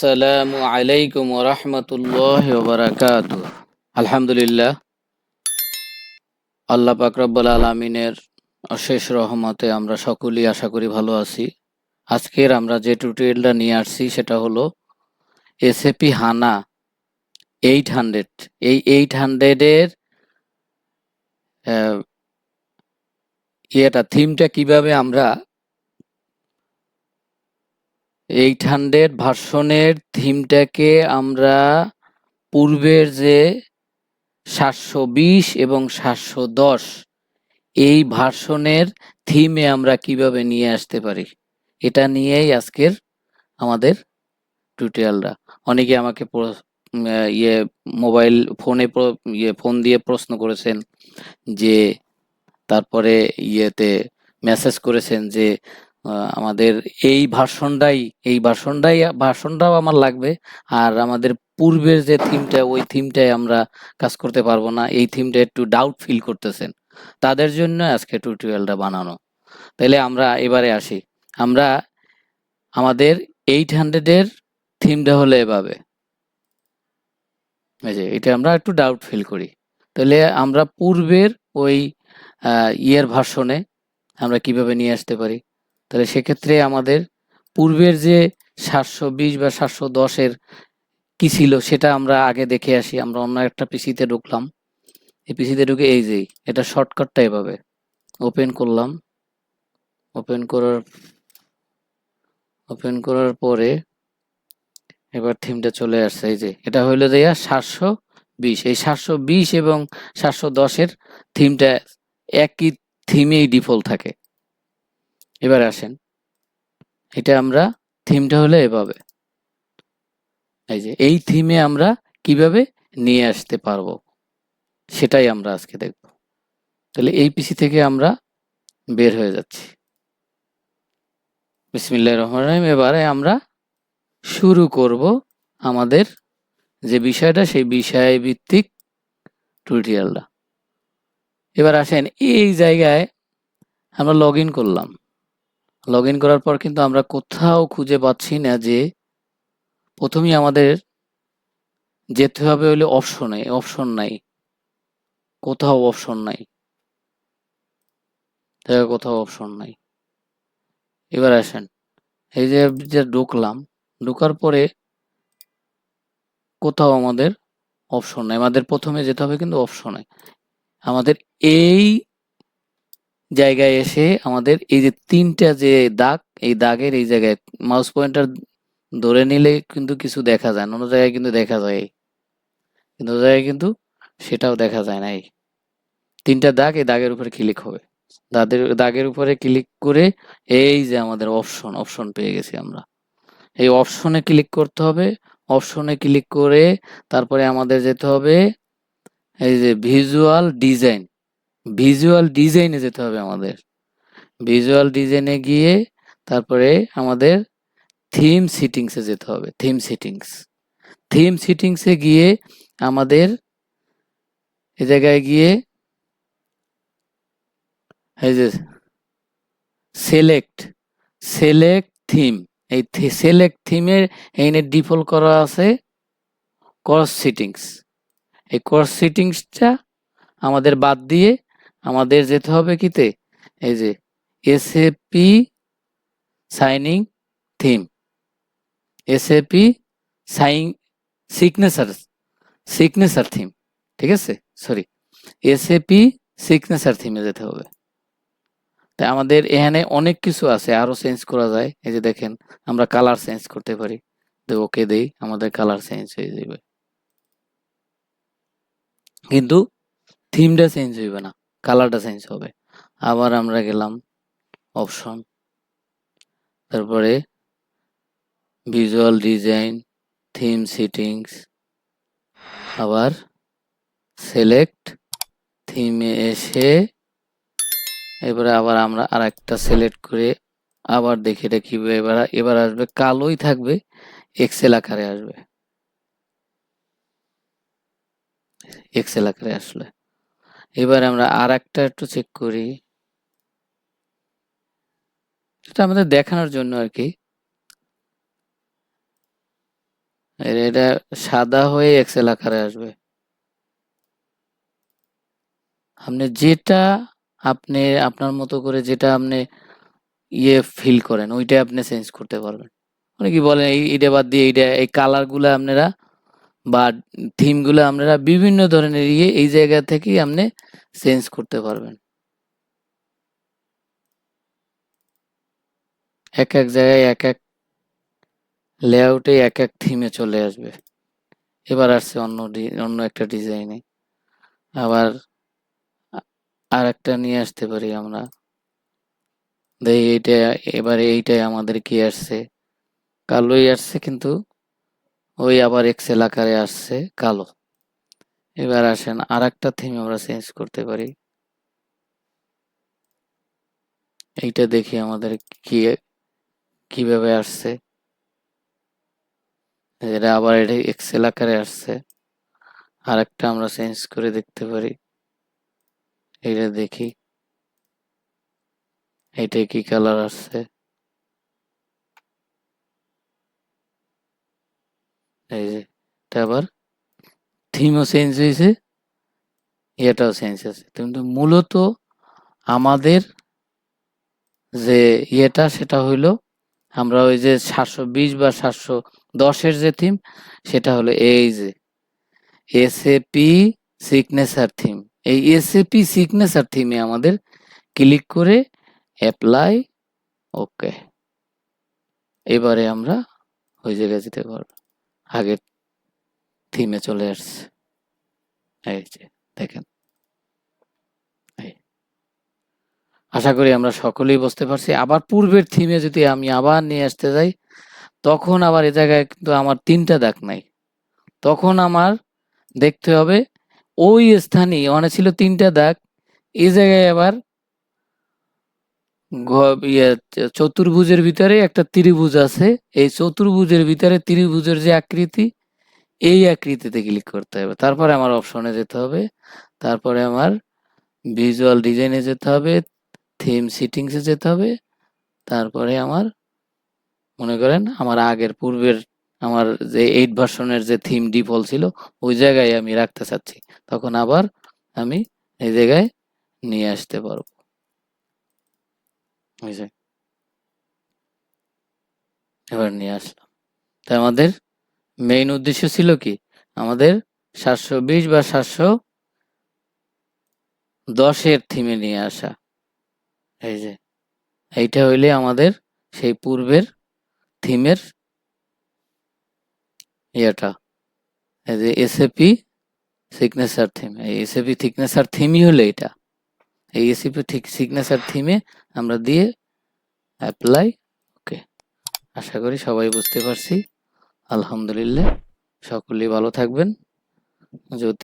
আসসালামু আলাইকুম ওয়া রাহমাতুল্লাহি ওয়া বারাকাতুহু। আলহামদুলিল্লাহ, আল্লাহ পাক রব্বুল আলামিনের অশেষ রহমতে আমরা সকলেই আশা করি ভালো আছি। আজকের আমরা যে টিউটোরিয়ালটা নিয়ে আসছি সেটা হলো এসএপি হানা 800। এই 800 এর থিমটা কিভাবে আমরা 800 ভার্সনের থিমটাকে আমরা পূর্বের যে 720 এবং 710 এই ভার্সনের থিমে আমরা কিভাবে নিয়ে আসতে পারি, এটা নিয়েই আজকের আমাদের টিউটোরিয়ালটা। অনেকে আমাকে মোবাইল ফোনে ফোন দিয়ে প্রশ্ন করেছেন যে, তারপরে মেসেজ করেছেন যে আমাদের এই ভার্সনটাও আমার লাগবে, আর আমাদের পূর্বের যে থিমটা ওই থিমটায় আমরা কাজ করতে পারবো না, এই থিমটা একটু ডাউট ফিল করতেছেন, তাদের জন্য আজকে টিউটোরিয়ালটা বানানো। তাহলে আমরা এবারে আসি। আমরা আমাদের 800 এর থিমটা হলো এভাবে, এই যে এটা আমরা একটু ডাউট ফিল করি। তাহলে আমরা পূর্বের ওই ভার্সনে আমরা কিভাবে নিয়ে আসতে পারি। তাহলে সেক্ষেত্রে আমাদের পূর্বের যে 720 বা 710 এর কি ছিল সেটা আমরা আগে দেখে আসি। আমরা অন্য একটা পিসিতে ঢুকলাম, এই পিসিতে ঢুকে এই যে এটা শর্টকাটটা এভাবে ওপেন করলাম। ওপেন করার পরে এবার থিমটা চলে আসছে। এই যে এটা হইলো যে 720, এই 720 এবং 710 এর থিমটা একই থিমেই ডিফল্ট থাকে। এবার আসেন, এটা আমরা থিমটা হলো এভাবে, এই যে এই থিমে আমরা কিভাবে নিয়ে আসতে পারবো সেটাই আমরা আজকে দেখব। তাহলে এই পিসি থেকে আমরা বের হয়ে যাচ্ছি। বিসমিল্লাহির রহমানির রহিম। এবারে আমরা শুরু করব আমাদের যে বিষয়টা, সেই বিষয় ভিত্তিক টিউটোরিয়ালটা। এবার আসেন, এই জায়গায় আমরা লগ ইন করলাম। লগ ইন করার পর কিন্তু আমরা কোথাও খুঁজে পাচ্ছি না যে প্রথমেই আমাদের যেতে হবে হলে অপশনে। অপশন নাই, কোথাও অপশন নাই, কোথাও অপশন নাই। এবার আসেন, এই যে ঢুকলাম, ঢোকার পরে কোথাও আমাদের অপশন নাই। আমাদের প্রথমে যেতে হবে কিন্তু অপশনে। আমাদের এই জায়গায় এসে আমাদের এই যে তিনটা যে দাগ, এই দাগের এই জায়গায় মাউস পয়েন্টার ধরে নিলে কিন্তু কিছু দেখা যায় না, অন্য জায়গায় কিন্তু দেখা যায়, কিন্তু ওই জায়গায় কিন্তু সেটাও দেখা যায় না। এই তিনটা দাগ, এই দাগের উপরে ক্লিক হবে। দাগের উপরে ক্লিক করে এই যে আমাদের অপশন পেয়ে গেছি আমরা। এই অপশনে ক্লিক করতে হবে। অপশনে ক্লিক করে তারপরে আমাদের যেতে হবে এই যে ভিজুয়াল ডিজাইনে যেতে হবে আমাদের। ভিজুয়াল ডিজাইনে গিয়ে তারপরে আমাদের থিম সেটিংসে যেতে হবে। থিম সেটিংসে গিয়ে আমাদের এই জায়গায় গিয়ে এই যে সিলেক্ট থিম, এই সিলেক্ট থিমের এইখানে ডিফল্ট করা আছে ক্রস সেটিংস। এই ক্রস সেটিংসটা আমাদের বাদ দিয়ে আমাদের যেতে হবে কিতে, এই যে SAP signing theme, SAP sign signature theme, ঠিক আছে, সরি, এসএপি সিগনেচার থিমে যেতে হবে। তাই আমাদের এখানে অনেক কিছু আছে, আরো চেঞ্জ করা যায়। এই যে দেখেন, আমরা কালার চেঞ্জ করতে পারি। ওকে দেই, আমাদের কালার চেঞ্জ হয়ে যাবে, কিন্তু থিমটা চেঞ্জ হইবে না, কালারটা চেঞ্জ হবে। আবার আমরা গেলাম অপশন, তারপরে ভিজুয়াল ডিজাইন, থিম সেটিংস, আবার সিলেক্ট থিমে এসে এবারে আবার আমরা আরেকটা সিলেক্ট করে আবার দেখি এটা কিভাবে এবার আসবে, কালোই থাকবে, এক্সেল আকারে আসবে। এক্সেল আকারে আসলে এবার আমরা আরেকটা একটু চেক করি, সেটা আমাদের দেখানোর জন্য আর কি। এটা সাদা হয়ে এক্সেল আকারে আসবে। আপনি যেটা আপনি আপনার মতো করে যেটা আপনি ফিল করেন ওইটা আপনি চেঞ্জ করতে পারবেন। মানে কি বলেন এইটা বাদ দিয়ে এইটা এই কালার গুলা আপনারা বা থিম গুলা আপনারা বিভিন্ন ধরনের এই জায়গা থেকেই আপনি চেঞ্জ করতে পারবেন। এক এক জায়গায় এক এক লেআউটে এক এক থিমে চলে আসবে। এবার আসছে অন্য একটা ডিজাইনে। আবার আর একটা নিয়ে আসতে পারি আমরা। দেখি এইটা, এবারে এইটাই আমাদের কি আসছে, কালোই আসছে, কিন্তু ওই আবার এক্সেল আকারে আসছে কালো। এবার আসেন আর একটা থিম আমরা চেঞ্জ করতে পারি। এইটা দেখি আমাদের কি কিভাবে আসছে। এটা আবার এটা এক্সেল আকারে আসছে। আর একটা আমরা চেঞ্জ করে দেখতে পারি। এটা দেখি এইটা কি কালার আসছে। এই যে এটা আবার থিমও চেঞ্জ হয়েছে, এটাও চেঞ্জ আছে, কিন্তু মূলত আমাদের যে সেটা হইলো আমরা ওই যে 720 বা 710-এর যে থিম, সেটা হলো এই যে এসএপি সিগনেচার থিম। এই এসএপি সিগনেচার থিমে আমাদের ক্লিক করে অ্যাপ্লাই, ওকে। এবারে আমরা ওই জায়গায় যেতে পারবো, আগের থিমে চলে আসছে। এই যে দেখেন, এই আশা করি আমরা সকলেই বুঝতে পারছি। আবার পূর্বের থিমে যদি আমি আবার নিয়ে আসতে যাই, তখন আবার এ জায়গায় কিন্তু আমার ৩টা দাগ নাই। তখন আমার দেখতে হবে ওই স্থানেই মানে ছিল ৩টা দাগ, এই জায়গায় আবার চতুর্ভুজের ভিতরে একটা ত্রিভুজ আছে। এই চতুর্ভুজের ভিতরে ত্রিভুজের যে আকৃতি, এই আকৃতিতে ক্লিক করতে হবে। তারপরে আমার অপশনে যেতে হবে। তারপরে আমার ভিজুয়াল ডিজাইনে যেতে হবে, থিম সেটিংসে যেতে হবে। তারপরে আমার মনে করেন আমার আগের পূর্বের আমার যে 8 ভার্সনের যে থিম ডিফল্ট ছিল ওই জায়গায় আমি রাখতে চাচ্ছি, তখন আবার আমি এই জায়গায় নিয়ে আসতে পারবো। এই যে এবার নিয়ে আসলাম। তাই আমাদের মেইন উদ্দেশ্য ছিল কি, আমাদের 720 বা 710-এর থিমে নিয়ে আসা। এই যে এইটা হইলে আমাদের সেই পূর্বের থিমের ইয়েটা, এই যে এসএপি সিগনেচার থিম, এই এসএপি সিগনেচার থিমই হলো এটা। এই এসএপি ঠিক সিগনেচার থিমে আমরা দিয়ে অ্যাপ্লাই, ওকে। আশা করি সবাই বুঝতে পারছি। আলহামদুলিল্লাহ, সকলেই ভালো থাকবেন। যদি